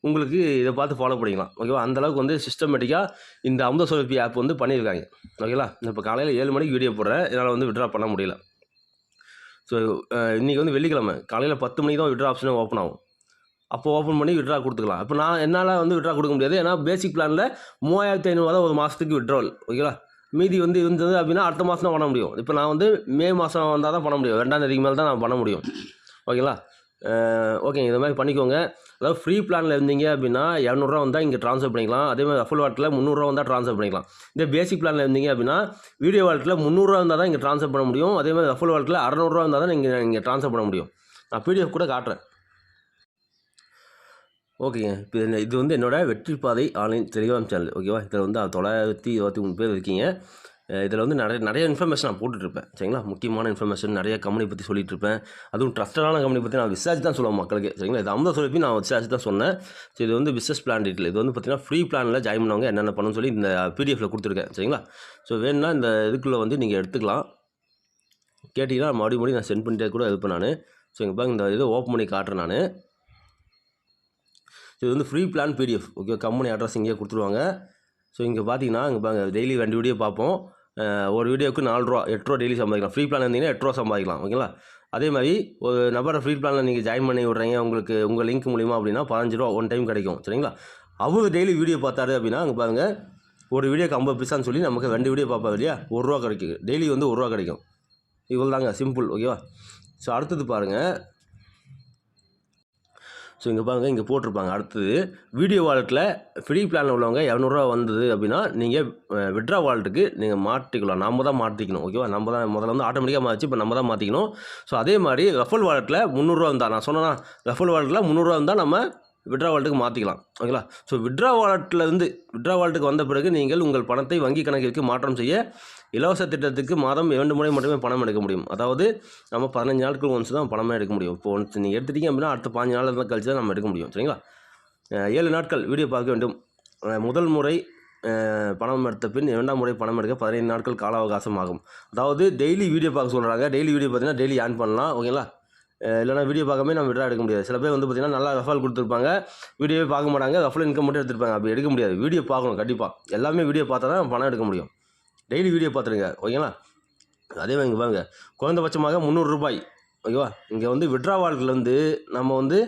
உங்களுக்கு இதை பார்த்து ஃபாலோ பண்ணிக்கலாம். ஓகேவா? அந்தளவுக்கு வந்து சிஸ்டமேட்டிக்காக இந்த அமுதசுரபி ஆப் வந்து பண்ணியிருக்காங்க. ஓகேங்களா? இப்போ காலையில் 7 மணிக்கு வீடியோ போடுறேன். இதனால் வந்து விட்ரா பண்ண முடியல. ஸோ இன்றைக்கி வந்து வெள்ளிக்கிழமை காலையில் 10 மணிக்கு தான் விட்ரா ஆப்ஷனே ஓப்பன் ஆகும். அப்போ ஓப்பன் பண்ணி விட்ரா கொடுத்துக்கலாம். இப்போ என்னால் வந்து விட்ரா கொடுக்க முடியாது. ஏன்னா பேசிக் பிளானில் 3500 தான் ஒரு மாதத்துக்கு விட்ராவல். ஓகேவா? மீதி வந்து இருந்தது அப்படின்னா அடுத்த மாதம் தான் பண்ண முடியும். இப்போ நான் வந்து மே மாதம் வந்தால் தான் பண்ண முடியும். 2ஆம் தேதிக்கு மேலே தான் நான் பண்ண முடியும். ஓகேங்களா? ஓகேங்க, இந்த மாதிரி பண்ணிக்கோங்க. அதாவது ஃப்ரீ பிளானில் இருந்தீங்க அப்படின்னா 200 வந்தால் இங்கே ட்ரான்ஸ்ஃபர் பண்ணிக்கலாம். அதே மாதிரி ரஃபல் வாலெட்டில் 300 வந்தால் ட்ரான்ஸ்ஃபர் பண்ணிக்கலாம். இதே பேசிக் பிளானில் இருந்தீங்க அப்படின்னா வீடியோ வாலெட்டில் 300 இருந்தால் தான் இங்கே ட்ரான்ஸ்ஃபர் பண்ண முடியும். அதே மாதிரி ரஃபல் வாலெட்டில் 600 இருந்தால் தான் இங்கே ட்ரான்ஸ்ஃபர் பண்ண முடியும். நான் பிடிஎஃப் கூட காட்டுறேன். ஓகேங்க. இப்போ இது வந்து என்னோடய வெற்றி பாதை ஆன்லைன் டெலிகிராம் சேனல். ஓகேவா? இதில் வந்து 923 பேர் இருக்கீங்க. இதில் வந்து நிறைய இன்ஃபர்மேஷன் நான் போட்டுட்ருப்பேன். சரிங்களா? முக்கியமான இன்ஃபர்மேஷன் நிறைய கம்பெனி பற்றி சொல்லிட்டுருப்பேன். அதுவும் ட்ரஸ்டடான கம்பெனி பற்றி நான் விசாரிச்சு தான் சொல்லுவேன் மக்களுக்கு. சரிங்களா? இது அமுதசுரபி நான் விசாரிச்சு தான் சொன்னேன். ஸோ இது வந்து பிஸ்னஸ் பிளான் டீட்டெயில். இது வந்து பார்த்தீங்கன்னா ஃப்ரீ பிளானில் ஜாயின் பண்ணவங்க என்னென்ன பண்ணணும்னு சொல்லி இந்த பிடிஎஃப்பில் கொடுத்துருக்கேன். சரிங்களா? ஸோ வேணும்னா இந்த இதுக்குள்ளே வந்து நீங்கள் எடுத்துக்கலாம். கேட்டிங்கன்னா மறுபடியும் நான் சென்ட் பண்ணிட்டே கூட இருப்பேன் நான். ஸோ இங்கே பாருங்க, இந்த இதை ஓப்பன் பண்ணி காட்டுறேன் நான். ஸோ இது வந்து free plan PDF. Okay, company address இங்கேயே கொடுத்துருவாங்க. ஸோ இங்கே பார்த்தீங்கன்னா இங்கே பாருங்க, டெய்லி 2 வீடியோ பார்ப்போம். ஒரு வீடியோவுக்கு 4 ரூபா 8 ரூபா டெய்லி சம்பாதிக்கலாம். ஃப்ரீ பிளான் இருந்தீங்கன்னா 8 ரூபா சம்பாதிக்கலாம். ஓகேங்களா? அதே மாதிரி ஒரு நபரை ஃப்ரீ பிளானில் நீங்கள் ஜாயின் பண்ணி விட்றீங்க, உங்களுக்கு உங்கள் லிங்க் மூலிமா அப்படின்னா 15 ரூபா ஒன் டைம் கிடைக்கும். சரிங்களா? அவர் டெய்லி வீடியோ பார்த்தாரு அப்படின்னா அங்கே பாருங்கள், ஒரு வீடியோக்கு 50 பைசான்னு சொல்லி நமக்கு 2 வீடியோ பார்ப்பாங்க இல்லையா? 1 ரூபா கிடைக்கும். டெய்லி வந்து 1 ரூபா கிடைக்கும். இவ்வளோ தாங்க, சிம்பிள். ஓகேவா? ஸோ அடுத்தது பாருங்கள். ஸோ இங்கே பாருங்கள், இங்கே போட்டிருப்பாங்க அடுத்தது வீடியோ வாலெட்டில் ஃப்ரீ பிளானில் உள்ளவங்க 200 வந்தது அப்படின்னா நீங்கள் விட்ரா வாலெட்டுக்கு நீங்கள் மாற்றிக்கலாம். நம்ம தான் மாற்றிக்கணும். ஓகேவா? நம்ம தான் முதல்ல வந்து ஆட்டோமேட்டிக்காக மாற்றி இப்போ நம்ம தான் மாற்றிக்கணும். ஸோ அதே மாதிரி ரஃபல் வாலெட்டில் 300 இருந்தால், நான் சொன்னேன்னா ரஃபல் வாலெட்டில் 300 இருந்தால் நம்ம விட்ரா வாலெட்டுக்கு மாற்றிக்கலாம். ஓகேங்களா? ஸோ விட்ரா வாலெட்டுக்கு வந்த பிறகு நீங்கள் உங்கள் பணத்தை வங்கி கணக்கிற்கு மாற்றம் செய்ய இலவச திட்டத்துக்கு மாதம் 2 முறை மட்டுமே பணம் எடுக்க முடியும். அதாவது நம்ம 15 நாட்கள் ஒன்ஸ் தான் பணமே எடுக்க முடியும். இப்போ ஒன்ஸ் நீங்கள் எடுத்துட்டீங்க அப்படின்னா அடுத்த 15 நாள் தான் கழிச்சு தான் நம்ம எடுக்க முடியும். சரிங்களா? 7 நாட்கள் வீடியோ பார்க்க வேண்டும். முதல் முறை பணம் எடுத்த பின் 2ஆம் முறை பணம் எடுக்க 15 நாட்கள் கால அவகாசம் ஆகும். அதாவது டெய்லி வீடியோ பார்க்க சொல்கிறாங்க. டெய்லி வீடியோ பார்த்தீங்கன்னா டெய்லி ஆன் பண்ணலாம். ஓகேங்களா? இல்லைனா வீடியோ பார்க்காம நம்ம விட்ரா எடுக்க முடியாது. சில பேர் வந்து பார்த்திங்கன்னா நல்லா ரஃபால் கொடுத்துருப்பாங்க, வீடியோவே பார்க்க மாட்டாங்க, ரஃபல் இன்கம் மட்டும் எடுத்துருப்பாங்க. அப்படி எடுக்க முடியாது. வீடியோ பார்க்கணும் கண்டிப்பாக. எல்லாமே வீடியோ பார்த்தா தான் பணம் எடுக்க முடியும். டெய்லி வீடியோ பார்த்துருங்க. ஓகேங்களா? அதே மாதிரி இங்கே பாருங்க, குறைந்தபட்சமாக 300 ரூபாய். ஓகேவா? இங்கே வந்து விட்ரா வாலெட்லேருந்து நம்ம வந்து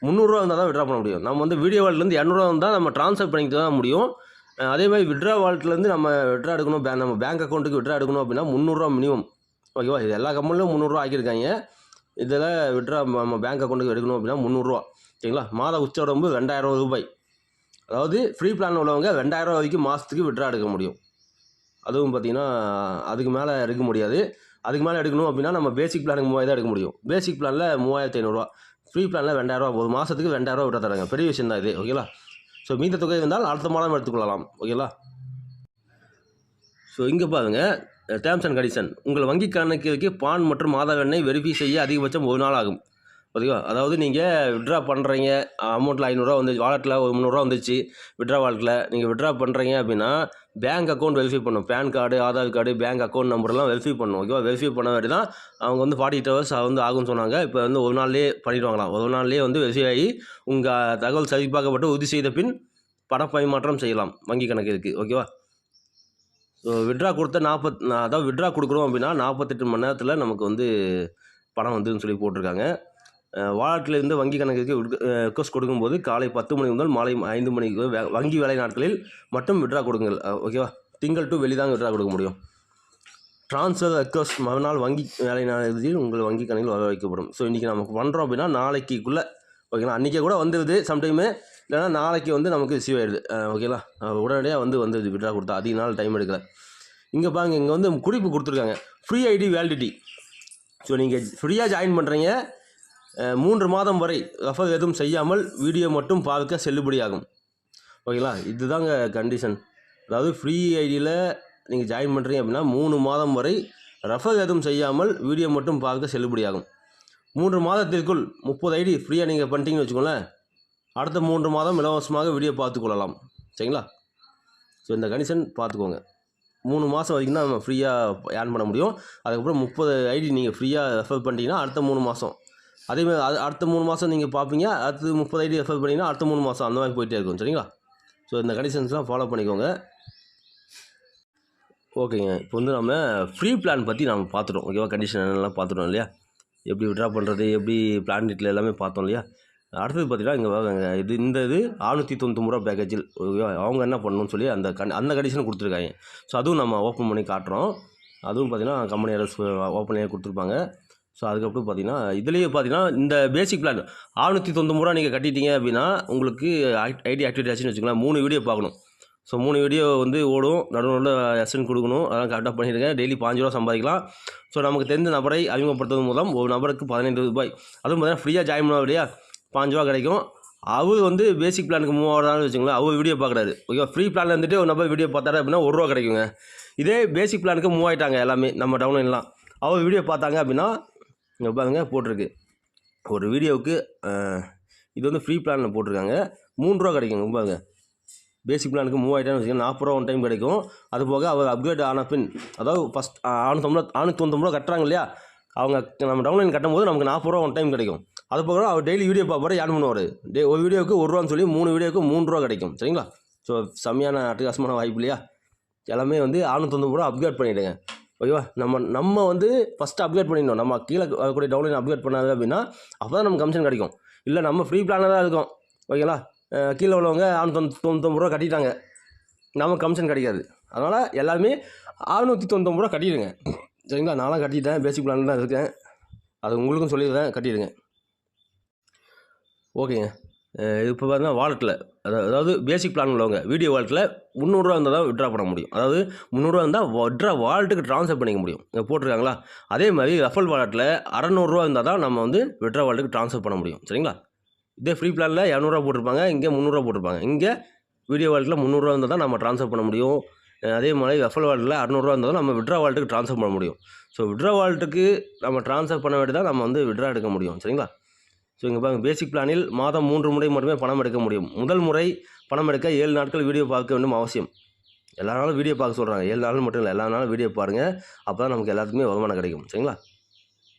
300 இருந்தால் தான் விட்ரா பண்ண முடியும். நம்ம வந்து வீடியோ வாலெட்லேருந்து 200 இருந்தால் நம்ம ட்ரான்ஸ்ஃபர் பண்ணிக்கிட்டு தான் முடியும். அதே மாதிரி விட்ரா வாலெட்லேருந்து நம்ம விட்ரா எடுக்கணும், நம்ம பேங்க் அக்கௌண்ட்டுக்கு விட்ரா எடுக்கணும் அப்படின்னா 300 மினிமம். ஓகேவா? இது எல்லா கம்பெனிலும் 300 ஆக்கியிருக்காங்க. இதில் விட்ரா நம்ம பேங்க் அக்கௌண்ட்டுக்கு எடுக்கணும் அப்படின்னா 300. சரிங்களா? மாத உச்சவரம்பு 2000 ரூபாய். அதாவது ஃப்ரீ பிளான் உள்ளவங்க 2000 வரைக்கும் மாதத்துக்கு விட்ரா எடுக்க முடியும். அதுவும் பார்த்திங்கன்னா அதுக்கு மேலே எடுக்க முடியாது. அதுக்கு மேலே எடுக்கணும் அப்படின்னா நம்ம பேசிக் பிளானுக்கு 3000 தான் எடுக்க முடியும். பேசிக் பிளானில் 3500, ஃப்ரீ பிளானில் 2000. ஒரு மாதத்துக்கு 2000 விட்ரா தராங்க. பெரிய விஷயம் தான் இது. ஓகேங்களா? ஸோ மீத தொகை இருந்தால் அடுத்த மாதம் எடுத்துக்கொள்ளலாம். ஓகேங்களா? ஸோ இங்கே பாருங்கள், டேர்ம்ஸ் அண்ட் கண்டிஷன். உங்கள் வங்கி கணக்கிற்கு பான் மற்றும் ஆதார் எண்ணை வெரிஃபை செய்ய அதிகபட்சம் 1 நாள் ஆகும். ஓகேவா? அதாவது நீங்கள் விட்ரா பண்ணுறீங்க, அமௌண்ட்டில் 500 வந்துச்சு, வாலெட்டில் ஒரு 300 வந்துச்சு விட்ரா வாலெட்டில். நீங்கள் விட்ரா பண்ணுறீங்க அப்படின்னா பேங்க் அக்கௌண்ட் வெரிஃபை பண்ணணும். PAN card, Aadhaar card, bank அக்கௌண்ட் நம்பர்லாம் வெரிஃபை பண்ணணும். ஓகேவா? வெரிஃபை பண்ண வேண்டி தான் அவங்க வந்து 48 ஹவர்ஸ் வந்து ஆகும்னு சொன்னாங்க. இப்போ வந்து 1 நாள்லேயே பண்ணிடுவாங்களாம். 1 நாள்லேயே வந்து வெரிஃபை ஆகி உங்கள் தகவல் சரிபார்க்கப்பட்டு உறுதி செய்த பின் பண பரிமாற்றம் செய்யலாம் வங்கி கணக்கிற்கு. ஓகேவா? ஸோ விட்ரா கொடுத்த அதாவது விட்ரா கொடுக்குறோம் அப்படின்னா 48 மணி நேரத்தில் நமக்கு வந்து பணம் வந்துன்னு சொல்லி போட்டிருக்காங்க. வாலெட்லேருந்து வங்கி கணக்குக்கு ரிக்வஸ்ட் கொடுக்கும்போது காலை 10 மணி முதல் மாலை 5 மணிக்கு வங்கி வேலை நாட்களில் மட்டும் விட்ரா கொடுங்கள். ஓகேவா? திங்கள் டு வெள்ளி தாங்க விட்ரா கொடுக்க முடியும். ட்ரான்ஸ்ஃபர் ரெக்வஸ்ட் மறுநாள் வங்கி வேலை நாளில் உங்கள் வங்கி கணக்கில் வர வைக்கப்படும். ஸோ இன்றைக்கி நமக்கு பண்ணுறோம் அப்படின்னா நாளைக்குள்ளே ஓகேங்களா, அன்றைக்கே கூட வந்துடுது சம்டைமு, இல்லைனா நாளைக்கு வந்து நமக்கு ரிசீவ் ஆகிடுது. ஓகேங்களா, உடனடியாக வந்துடுது விட்ரா கொடுத்தா, அதிக நாள் டைம் எடுக்கலை. இங்கே பாருங்க, இங்கே வந்து குறிப்பு கொடுத்துருக்காங்க, ஃப்ரீ ஐடி வேலிடிட்டி. ஸோ நீங்கள் ஃப்ரீயாக ஜாயின் பண்ணுறீங்க, 3 மாதம் வரை ரெஃபர் எதுவும் செய்யாமல் வீடியோ மட்டும் பார்க்க செல்லுபடியாகும். ஓகேங்களா, இதுதாங்க கண்டிஷன். அதாவது ஃப்ரீ ஐடியில் நீங்கள் ஜாயின் பண்ணுறீங்க அப்படின்னா 3 மாதம் வரை ரெஃபர் எதுவும் செய்யாமல் வீடியோ மட்டும் பார்க்க செல்லுபடியாகும். 3 மாதத்திற்குள் 30 ஐடி ஃப்ரீயாக நீங்கள் பண்ணிட்டீங்கன்னு வச்சுக்கோங்களேன், அடுத்த 3 மாதம் இலவசமாக வீடியோ பார்த்துக்கொள்ளலாம். சரிங்களா? ஸோ இந்த கண்டிஷன் பார்த்துக்கோங்க. 3 மாதம் வரைக்கும் தான் நம்ம ஃப்ரீயாக ஏர்ன் பண்ண முடியும். அதுக்கப்புறம் 30 ஐடி நீங்கள் ஃப்ரீயாக ரெஃபர் பண்ணிட்டீங்கன்னா அடுத்த 3 மாதம், அதேமாதிரி அடுத்த 3 மாதம் நீங்கள் பார்ப்பீங்க, அடுத்து 30 ஐடி ரெஃபர் பண்ணிங்கன்னா அடுத்த 3 மாதம், அந்த மாதிரி போயிட்டே இருக்கும். சரிங்களா? ஸோ இந்த கண்டிஷன்ஸ்லாம் ஃபாலோ பண்ணிக்கோங்க. ஓகேங்க, இப்போ வந்து நம்ம ஃப்ரீ பிளான் பற்றி நம்ம பார்த்துட்டோம். ஓகேவா? கண்டிஷன் என்னெல்லாம் பார்த்துட்டோம் இல்லையா? எப்படி விட்ரா பண்ணுறது, எப்படி பிளான் டீட்டில் எல்லாமே பார்த்தோம் இல்லையா? அடுத்தது பார்த்தீங்கன்னா இங்கே வாங்க, இந்த 699 ரூபா பேக்கேஜில் ஓகேவா, அவங்க என்ன பண்ணணும்னு சொல்லி அந்த கண்டிஷன் கொடுத்துருக்காங்க. ஸோ அதுவும் நம்ம ஓப்பன் பண்ணி காட்டுறோம். அதுவும் பார்த்தீங்கன்னா கம்பெனி அரசு ஓப்பன் பண்ணி கொடுத்துருப்பாங்க. ஸோ அதுக்கப்புறம் பார்த்தீங்கன்னா இதுலேயே பார்த்தீங்கன்னா இந்த பேசிக் பிளான் 699 ரூபா நீங்கள் கட்டிட்டீங்க அப்படின்னா உங்களுக்கு ஐடி ஆக்டிவேட் ஆச்சுன்னு வச்சுக்கலாம். 3 வீடியோ பார்க்கணும். ஸோ 3 வீடியோ வந்து ஓடும், நடுவில் எஸ்என் கொடுக்கணும், அதெல்லாம் கரெக்டாக பண்ணிடுங்க. டெய்லி 5 ரூபா சம்பாதிக்கலாம். ஸோ நமக்கு தெரிந்த நபரை அறிமுகப்படுத்துவது மூலம் ஒரு நபருக்கு 15 ரூபாய், அதுவும் பார்த்தீங்கன்னா ஃப்ரீயாக ஜாயின் பண்ண இல்லையா, 5 ரூபா கிடைக்கும். அவர் வந்து பேசிக் பிளானுக்கு 3000 வச்சுங்களேன், அவர் வீடியோ பார்க்குறாரு. ஓகேவா? ஃப்ரீ பிளானில் இருந்துட்டு ஒரு நபர் வீடியோ பார்த்தாரு அப்படின்னா 1 ரூபா கிடைக்குங்க. இதே பேசிக் பிளானுக்கு மூவ் ஆகிட்டாங்க எல்லாமே நம்ம டவுன்லைன்லாம், அவர் வீடியோ பார்த்தாங்க அப்படின்னா இங்கே பாருங்க போட்டிருக்கு, ஒரு வீடியோவுக்கு இது வந்து ஃப்ரீ பிளானில் போட்டிருக்காங்க, 3 ரூபா கிடைக்குங்க. பாருங்க, பேசிக் பிளானுக்கு மூவ் ஆகிட்டான்னு வச்சுக்கோங்க, 40 ரூபா ஒன் டைம் கிடைக்கும். அது போக அவர் அப்கிரேட் ஆன பின், அதாவது ஃபஸ்ட் 699 ரூபா கட்டுறாங்க இல்லையா, அவங்க நம்ம டவுன்லைன் கட்டும் போது நமக்கு 40 ரூபா ஒன் டைம் கிடைக்கும். அது போக அவர் டெய்லி வீடியோ பார்ப்பாரு, ஏர்ன் பண்ணுவார். ஒரு வீடியோவுக்கு 1 ரூபான்னு சொல்லி 3 வீடியோவுக்கு 3 ரூபா கிடைக்கும். சரிங்களா? ஸோ செம்மையான அட்டகாசமான வாய்ப்பு இல்லையா? எல்லாமே வந்து 699 ரூபா அப்கிரேட் பண்ணிவிடுங்க. ஓகேவா? நம்ம வந்து ஃபஸ்ட்டு அப்கிரேட் பண்ணிடணும். நம்ம கீழே கூடிய டவுன்லைன் அப்கிரேட் பண்ணாது அப்படின்னா அப்போ தான் நமக்கு கமிஷன் கிடைக்கும். இல்லை நம்ம ஃப்ரீ பிளானில் தான் இருக்கும். ஓகேங்களா? கீழே உள்ளவங்க 699 ரூபா கட்டிட்டாங்க, நமக்கு கமிஷன் கிடைக்காது. அதனால் எல்லாருமே 699 ரூபா கட்டிடுங்க. சரிங்களா? நான்லாம் கட்டிட்டேன், பேசிக் பிளானில் தான் இருக்கேன், அது உங்களுக்கும் சொல்லிடுறேன், கட்டிடுங்க. ஓகேங்க, இப்போ பார்த்தீங்கன்னா வாலெட்டில் அதாவது பேசிக் பிளான் உள்ளவங்க வீடியோ வாலெட்டில் 300 ரூபா இருந்தால் தான் விட்ரா பண்ண முடியும். அதாவது 300 ரூபா இருந்தால் விட்ரா வாலெட்டுக்கு ட்ரான்ஸ்ஃபர் பண்ணிக்க முடியும். இங்கே போட்டிருக்காங்களா? அதே மாதிரி ரெஃபரல் வாலெட்டில் 600 ரூபா இருந்தால் தான் நம்ம வந்து விட்ரா வாலெட்டுக்கு ட்ரான்ஸ்ஃபர் பண்ண முடியும். சரிங்களா? இதே ஃப்ரீ பிளானில் 200 ரூபா போட்டிருப்பாங்க, இங்கே 300 ரூபா போட்டிருப்பாங்க. இங்கே வீடியோ வாலெட்டில் 300 ரூபா இருந்தால் தான் நம்ம ட்ரான்ஸ்ஃபர் பண்ண முடியும். அதே மாதிரி ரெஃபரல் வாலெட்டில் 600 ரூபா இருந்தால் தான் நம்ம விட்ரா வாலெட்டுக்கு ட்ரான்ஸ்ஃபர் பண்ண முடியும். ஸோ விட்ரா வாலெட்டுக்கு நம்ம ட்ரான்ஸ்ஃபர் பண்ண வேண்டி தான் நம்ம வந்து விட்ரா எடுக்க முடியும். சரிங்களா? ஸோ இங்கே பாருங்கள், பேசிக் பிளானில் மாதம் 3 முறை மட்டுமே பணம் எடுக்க முடியும். முதல் முறை பணம் எடுக்க 7 நாட்கள் வீடியோ பார்க்க வேண்டும் அவசியம். எல்லா நாளும் வீடியோ பார்க்க சொல்கிறாங்க, 7 நாள் மட்டும் இல்லை, எல்லா நாளும் வீடியோ பாருங்கள், அப்போ தான் நமக்கு எல்லாத்துக்குமே வருமானம் கிடைக்கும். சரிங்களா?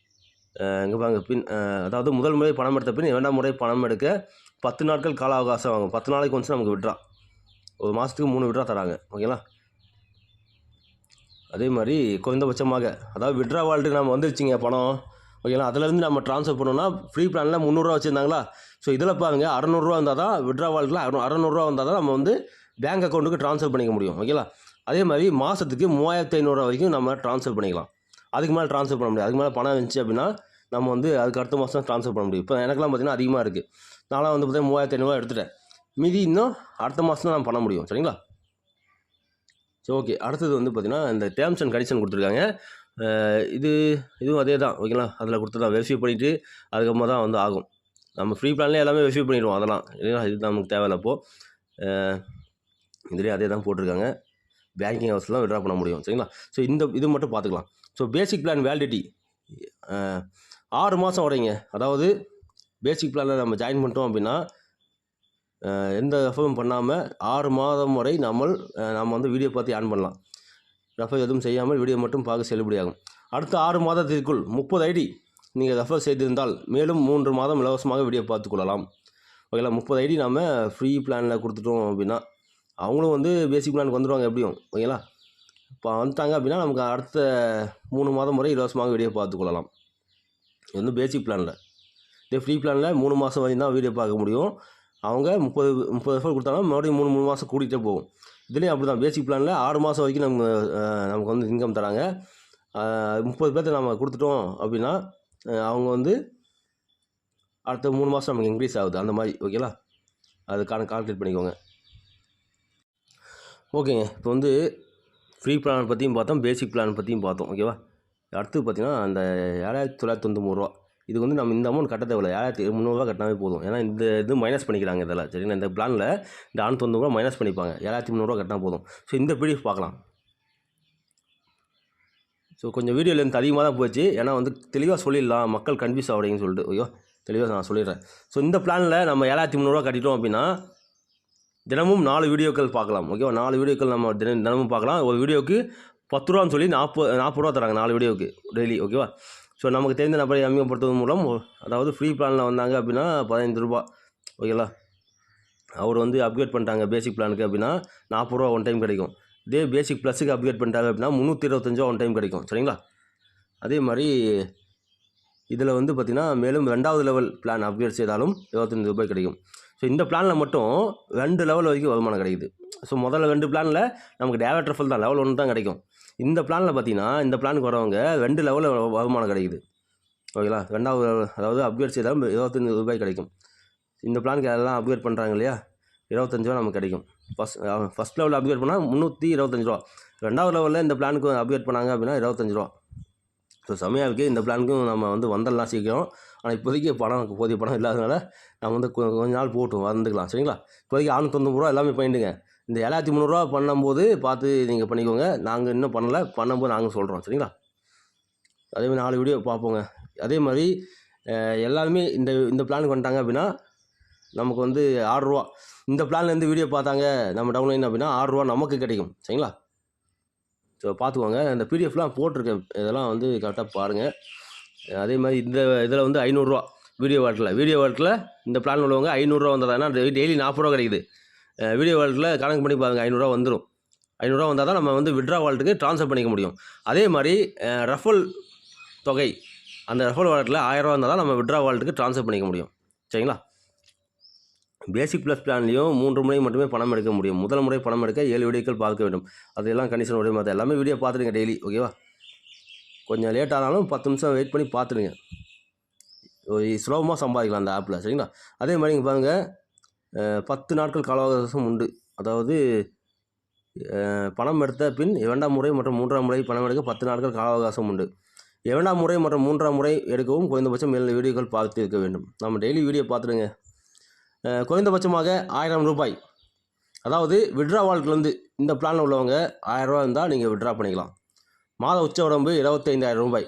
இங்கே பாருங்கள், அதாவது முதல் முறை பணம் எடுத்த பின் 2ஆம் முறை பணம் எடுக்க 10 நாட்கள் கால அவகாசம் ஆகும். 10 நாளைக்கு ஒன்ஸ் நமக்கு விட்ரா, ஒரு மாதத்துக்கு 3 விட்ரா தராங்க. ஓகேங்களா? அதே மாதிரி குறைந்தபட்சமாக, அதாவது விட்ரா வாலெட்டுக்கு நம்ம வந்துருச்சிங்க பணம், ஓகேங்களா, அதிலேருந்து நம்ம ட்ரான்ஸ்ஃபர் பண்ணோன்னா ஃப்ரீ பிளானில் 300 ரூபா வச்சுருந்தாங்களா, ஸோ இதில் பாருங்கள் 600 ரூபா இருந்தால் தான் விட்ரா வாலெட்டில் 600 ரூபா வந்தால் தான் நம்ம வந்து பேங்க் அக்கௌண்ட்டுக்கு ட்ரான்ஸ்ஃபர் பண்ணிக்க முடியும். ஓகேங்களா? அதே மாதிரி மாதத்துக்கு 3500 ரூபா வரைக்கும் நம்ம ட்ரான்ஸ்ஃபர் பண்ணிக்கலாம். அதுக்கு மேலே ட்ரான்ஸ்ஃபர் பண்ண முடியாது. அதுக்கு மேலே பணம் இருந்துச்சு அப்படின்னா நம்ம வந்து அதுக்கு அடுத்த மாதம் ட்ரான்ஸ்ஃபர் பண்ண முடியும். இப்போ எனக்குலாம் பார்த்திங்கன்னா அதிகமாக இருக்குது, நான்லாம் வந்து பார்த்தீங்கன்னா 3500 எடுத்துட்டேன், மீதி இன்னும் அடுத்த மாதம் தான் நான் பண்ண முடியும். சரிங்களா? ஸோ ஓகே, அடுத்தது வந்து பார்த்திங்கன்னா இந்த டேர்ம்ஸ் அண்ட் கண்டிஷன் கொடுத்துருக்காங்க. இதுவும் அதே தான். ஓகேங்களா? அதில் கொடுத்து தான் வெரிஃபை பண்ணிவிட்டு அதுக்கப்புறமா தான் வந்து ஆகும். நம்ம ஃப்ரீ பிளான்லேயே எல்லாமே வெரிஃபை பண்ணிடுவோம் அதெல்லாம், இல்லைங்களா? இது நமக்கு தேவையில்ல. அப்போது இதுலேயே அதே தான் போட்டிருக்காங்க, பேங்கிங் ஹவுஸ்லாம் விட்ரா பண்ண முடியும். சரிங்களா? ஸோ இது மட்டும் பார்த்துக்கலாம். ஸோ பேசிக் பிளான் வேலிடிட்டி 6 மாதம் வரைங்க. அதாவது பேசிக் பிளானில் நம்ம ஜாயின் பண்ணிட்டோம் அப்படின்னா எந்த ரெஃபரும் பண்ணாமல் 6 மாதம் வரை நம்ம வந்து வீடியோ பார்த்து ஏர்ன் பண்ணலாம். ரெஃபர் எதுவும் செய்யாமல் வீடியோ மட்டும் பார்க்க செல்லுபடியாகும். அடுத்த 6 மாதத்திற்குள் 30 ஐடி நீங்கள் ரெஃபர் செய்திருந்தால் மேலும் 3 மாதம் இலவசமாக வீடியோ பார்த்துக்கொள்ளலாம். ஓகேங்களா? 30 ஐடி நம்ம ஃப்ரீ பிளானில் கொடுத்துட்டோம் அப்படின்னா அவங்களும் வந்து பேசிக் பிளானுக்கு வந்துடுவாங்க எப்படியும். ஓகேங்களா? இப்போ வந்துட்டாங்க அப்படின்னா நமக்கு அடுத்த 3 மாதம் வரை இலவசமாக வீடியோ பார்த்துக்கொள்ளலாம். இது வந்து பேசிக் பிளானில். இதே ஃப்ரீ பிளானில் 3 மாதம் வரையும் தான் வீடியோ பார்க்க முடியும். அவங்க 30 ரெஃபர் கொடுத்தாங்கன்னா மறுபடியும் 3 மாதம் கூட்டிகிட்டே போகும். இதுலேயும் அப்படி தான். பேசிக் பிளானில் 6 மாதம் வரைக்கும் நமக்கு வந்து இன்கம் தராங்க. 30 பேர்த்த நம்ம கொடுத்துட்டோம் அப்படின்னா அவங்க வந்து அடுத்த 3 மாதம் நமக்கு இன்க்ரீஸ் ஆகுது அந்த மாதிரி. ஓகேங்களா, அதுக்கான கால்குலேட் பண்ணிக்கோங்க. ஓகேங்க, இப்போ வந்து ஃப்ரீ பிளான் பற்றியும் பார்த்தோம், பேசிக் பிளான் பற்றியும் பார்த்தோம். ஓகேவா, அடுத்து பார்த்திங்கன்னா அந்த 7,993 ரூபா, இது வந்து நம்ம இந்த அமௌண்ட் கட்ட தேவையில்ல. 7,300 கட்டினாவே போதும். ஏன்னா இந்த இது மைனஸ் பண்ணிக்கிறாங்க இதெல்லாம். சரிங்களா, இந்த பிளானில் இந்த 690 ரூபா மைனஸ் பண்ணிப்பாங்க. 7,300 கட்டினா போதும். ஸோ இந்த பிடிஎஃப் பார்க்கலாம். ஸோ கொஞ்சம் வீடியோ லென்த் அதிகமாக தான் போச்சு. ஏன்னா வந்து தெளிவாக சொல்லிடலாம், மக்கள் கன்ஃபியூஸ் ஆகுறீங்கன்னு சொல்லிட்டு. ஐயோ, தெளிவாக நான் சொல்லிடுறேன். ஸோ இந்த பிளானில் நம்ம 7,300 கட்டிட்டோம் அப்படின்னா தினமும் 4 வீடியோக்கள் பார்க்கலாம். ஓகேவா, 4 வீடியோக்கள் நம்ம தினமும் பார்க்கலாம். ஒரு வீடியோவுக்கு 10 ரூபான்னு சொல்லி 40 ரூபா தராங்க 4 வீடியோவுக்கு டெய்லி. ஓகேவா, ஸோ நமக்கு தெரிந்த நபரை அறிமுகப்படுத்துவதன் மூலம், அதாவது ஃப்ரீ பிளானில் வந்தாங்க அப்படின்னா 15 ரூபா. ஓகேங்களா, அவர் வந்து அப்கிரேட் பண்ணிட்டாங்க பேசிக் பிளானுக்கு அப்படின்னா 40 ரூபா ஒன் டைம் கிடைக்கும். இதே பேசிக் ப்ளஸுக்கு அப்கிரேட் பண்ணிட்டாங்க அப்படின்னா 325 ரூபா ஒன் டைம் கிடைக்கும். சரிங்களா, அதே மாதிரி இதில் வந்து பார்த்திங்கன்னா மேலும் 2வது லெவல் பிளான் அப்கிரேட் செய்தாலும் 25 ரூபாய் கிடைக்கும். ஸோ இந்த பிளானில் மட்டும் 2 லெவல் வரைக்கும் வருமானம் கிடைக்குது. ஸோ முதல்ல 2 பிளானில் நமக்கு டேரக்ட் ரெஃபர் தான், லெவல் 1 தான் கிடைக்கும். இந்த பிளானில் பார்த்திங்கன்னா இந்த பிளானுக்கு வரவங்க 2 லெவலில் வருமானம் கிடைக்குது. ஓகேங்களா, 2வது அதாவது அப்கிரேட் செய்தாலும் 25 ரூபாய் கிடைக்கும். இந்த பிளானுக்கு எல்லாம் அப்கிரேட் பண்ணுறாங்க இல்லையா, 25 ரூபா நமக்கு கிடைக்கும். ஃபஸ்ட் லெவலில் அப்கிரேட் பண்ணால் 325 ரூபா. 2வது லெவலில் இந்த பிளானுக்கு அப்கிரேட் பண்ணாங்க அப்படின்னா 25 ரூபா. ஸோ செம்மையாக இருக்குது. இந்த பிளானுக்கும் நம்ம வந்து வந்துடலாம் சீக்கிரம். ஆனால் இப்போதைக்கு போதிய பணம் இல்லாதனால நம்ம வந்து கொஞ்ச நாள் போட்டு வந்துக்கலாம். சரிங்களா, இப்போதைக்கு 690 ரூபா எல்லாமே பண்ணிட்டுங்க. இந்த 7,300 ரூபா பண்ணும்போது பார்த்து நீங்கள் பண்ணிக்கோங்க. நாங்கள் இன்னும் பண்ணலை, பண்ணும்போது நாங்கள் சொல்கிறோம். சரிங்களா, அதேமாதிரி 4 வீடியோ பார்ப்போங்க. அதே மாதிரி எல்லாருமே இந்த பிளானுக்கு வந்துட்டாங்க அப்படின்னா நமக்கு வந்து 6 ரூபா. இந்த பிளான்லேருந்து வீடியோ பார்த்தாங்க நம்ம டவுன்லைன் அப்படின்னா 6 ரூபா நமக்கு கிடைக்கும். சரிங்களா, ஸோ பார்த்துக்கோங்க. இந்த பிடிஎஃப்லாம் போட்டிருக்கேன், இதெல்லாம் வந்து கரெக்டாக பாருங்கள். அதே மாதிரி இதில் வந்து 500 ரூபா வீடியோ வாலெட்டில் இந்த பிளான் உள்ளவங்க 500 ரூபா வந்ததா, ஏன்னா டெய்லி 40 ரூபா கிடைக்குது. வீடியோ வாலெட்டில் கணக்கு பண்ணி பாருங்கள், 500 ரூபா வந்துடும். 500 ரூபா வந்தால் தான் நம்ம வந்து விட்ரா வாலெட்டுக்கு ட்ரான்ஸ்ஃபர் பண்ணிக்க முடியும். அதே மாதிரி ரெஃபல் தொகை, அந்த ரெஃபல் வாலெட்டில் 1000 ரூபா வந்தால் தான் நம்ம விட்ரா வாலெட்டுக்கு ட்ரான்ஸ்ஃபர் பண்ணிக்க முடியும். சரிங்களா, பேசிக் ப்ளஸ் பிளான்லேயும் 3 முறை மட்டுமே பணம் எடுக்க முடியும். முதல் முறை பணம் எடுக்க 7 வீடியோக்கள் பார்க்க வேண்டும். அதெல்லாம் கண்டிஷன் ஒரே மாதிரி, எல்லாமே வீடியோ பார்த்துடுங்க டெய்லி. ஓகேவா, கொஞ்சம் லேட் ஆனாலும் 10 நிமிஷம் வெயிட் பண்ணி பார்த்துடுங்க. சுலபமாக சம்பாதிக்கலாம் அந்த ஆப்பில். சரிங்களா, அதே மாதிரி நீங்கள் பாருங்கள், 10 நாட்கள் கால அவகாசம் உண்டு. அதாவது பணம் எடுத்த பின் 2ஆம் முறை மற்றும் 3ஆம் முறை பணம் எடுக்க 10 நாட்கள் கால அவகாசம் உண்டு. 2ஆம் முறை மற்றும் 3ஆம் முறை எடுக்கவும் குறைந்தபட்சம் 7 வீடியோக்கள் பார்த்து இருக்க வேண்டும். நம்ம டெய்லி வீடியோ பார்த்துடுங்க. குறைந்தபட்சமாக 1000 ரூபாய், அதாவது விட்ரா வாலெட்லேருந்து இந்த பிளானில் உள்ளவங்க 1000 ரூபா இருந்தால் நீங்கள் விட்ரா பண்ணிக்கலாம். மாத உச்ச உடம்பு 25,000 ரூபாய்.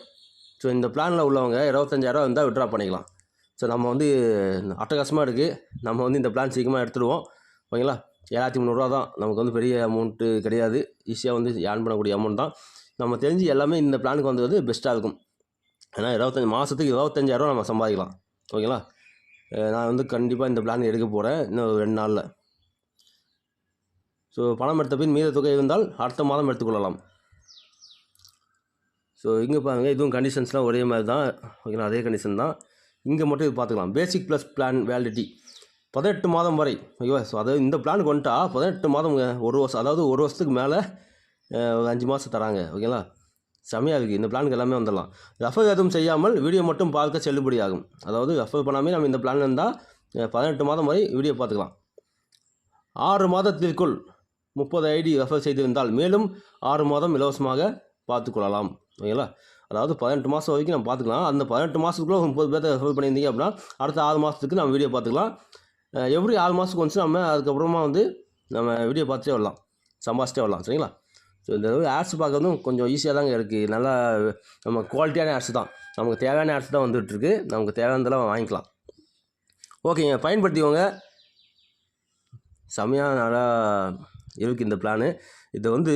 ஸோ இந்த பிளானில் உள்ளவங்க 25,000 ரூபா இருந்தால் விட்ரா பண்ணிக்கலாம். ஸோ நம்ம வந்து அட்டகாசமாக இருக்குது. நம்ம வந்து இந்த பிளான் சீக்கிரமாக எடுத்துடுவோம். ஓகேங்களா, 7,300 ரூபா தான், நமக்கு வந்து பெரிய அமௌண்ட்டு கிடையாது. ஈஸியாக வந்து ஏர்ன் பண்ணக்கூடிய அமௌண்ட் தான். நம்ம தெரிஞ்சு எல்லாமே இந்த பிளானுக்கு வந்தது பெஸ்ட்டாக இருக்கும். ஏன்னா 25 மாதத்துக்கு 25,000 ரூபா நம்ம சம்பாதிக்கலாம். ஓகேங்களா, நான் வந்து கண்டிப்பாக இந்த பிளான் எடுக்க போகிறேன் இன்னும் 2 நாளில். ஸோ பணம் எடுத்த பின் மீத தொகை இருந்தால் அடுத்த மாதம் எடுத்துக்கொள்ளலாம். ஸோ இங்கே பாருங்கள், இதுவும் கண்டிஷன்ஸ்லாம் ஒரே மாதிரி தான். ஓகேங்களா, அதே கண்டிஷன் தான். இங்கே மட்டும் இது பார்த்துக்கலாம். பேசிக் ப்ளஸ் பிளான் வேலிடிட்டி 18 மாதம் வரை. ஓகேவா, ஸோ அதாவது இந்த பிளானுக்கு வந்துட்டா 18 மாதம், 1 வருஷம், அதாவது 1 வருஷத்துக்கு மேலே 5 மாதம் தராங்க. ஓகேங்களா, செமையாக இருக்குது. இந்த பிளானுக்கு எல்லாமே வந்துடலாம். ரெஃபர் எதுவும் செய்யாமல் வீடியோ மட்டும் பார்க்க செல்லுபடி ஆகும். அதாவது ரெஃபர் பண்ணாமல் நம்ம இந்த பிளான் இருந்தால் 18 மாதம் வரை வீடியோ பார்த்துக்கலாம். 6 மாதத்திற்குள் 30 ஐடி ரெஃபர் செய்திருந்தால் மேலும் 6 மாதம் இலவசமாக பார்த்துக்கொள்ளலாம். ஓகேங்களா, அதாவது 18 மாதம் வரைக்கும் நம்ம பார்த்துக்கலாம். அந்த 18 மாதத்துக்குள்ளே 30 பேர்த்த ரெஃபர் பண்ணியிருந்தீங்க அப்படின்னா அடுத்த 6 மாதத்துக்கு நம்ம வீடியோ பார்த்துக்கலாம். எவ்ரி 6 மாதத்துக்கு வந்துச்சு நம்ம அதுக்கப்புறமா வந்து நம்ம வீடியோ பார்த்துட்டே வரலாம், சம்பாதிச்சிட்டே வரலாம். சரிங்களா, ஸோ இந்த ஆட்ஸ் பார்க்குறதும் கொஞ்சம் ஈஸியாக தாங்க இருக்குது. நல்லா நம்ம குவாலிட்டியான ஆட்ஸ் தான், நமக்கு தேவையான ஆட்ஸ் தான் வந்துகிட்ருக்கு. நமக்கு தேவையானதெல்லாம் வாங்கிக்கலாம். ஓகேங்க, பயன்படுத்திக்கோங்க. செம்மையாக நல்லா இருக்குது இந்த பிளானு. இது வந்து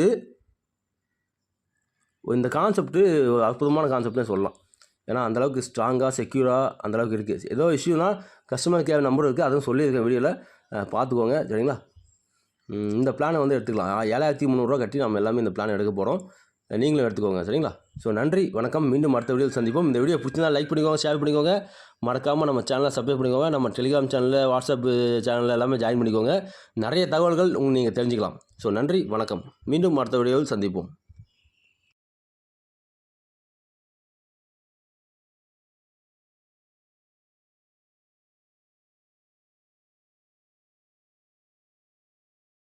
இந்த கான்செப்ட்டு ஒரு அற்புதமான கான்செப்ட்னே சொல்லலாம். ஏன்னா அந்தளவுக்கு ஸ்ட்ராங்காக செக்யூராக அந்தளவுக்கு இருக்குது. ஏதோ இஷ்யூனா கஸ்டமர் கேர் நம்பர் இருக்குது, அதுவும் சொல்லியிருக்கேன் வீடியோவில், பார்த்துக்கோங்க. சரிங்களா, இந்த பிளானை வந்து எடுத்துக்கலாம். 7,300 ரூபா கட்டி நம்ம எல்லாமே இந்த பிளான் எடுக்க போகிறோம். நீங்களும் எடுத்துக்கோங்க. சரிங்களா? ஸோ நன்றி, வணக்கம். மீண்டும் அடுத்த வீடியோவில் சந்திப்போம். இந்த வீடியோ பிடிச்சிருந்தா லைக் பண்ணிக்கோங்க, ஷேர் பண்ணிக்கோங்க. மறக்காமல் நம்ம சேனலை சப்ஸ்கிரைப் பண்ணிக்கோங்க. நம்ம டெலிகிராம் சேனலில், வாட்ஸ்அப் சேனலில் எல்லாமே ஜாயின் பண்ணிக்கோங்க. நிறைய தகவல்கள் நீங்கள் தெரிஞ்சுக்கலாம். ஸோ நன்றி, வணக்கம். மீண்டும் அடுத்த வீடியோவில் சந்திப்போம்.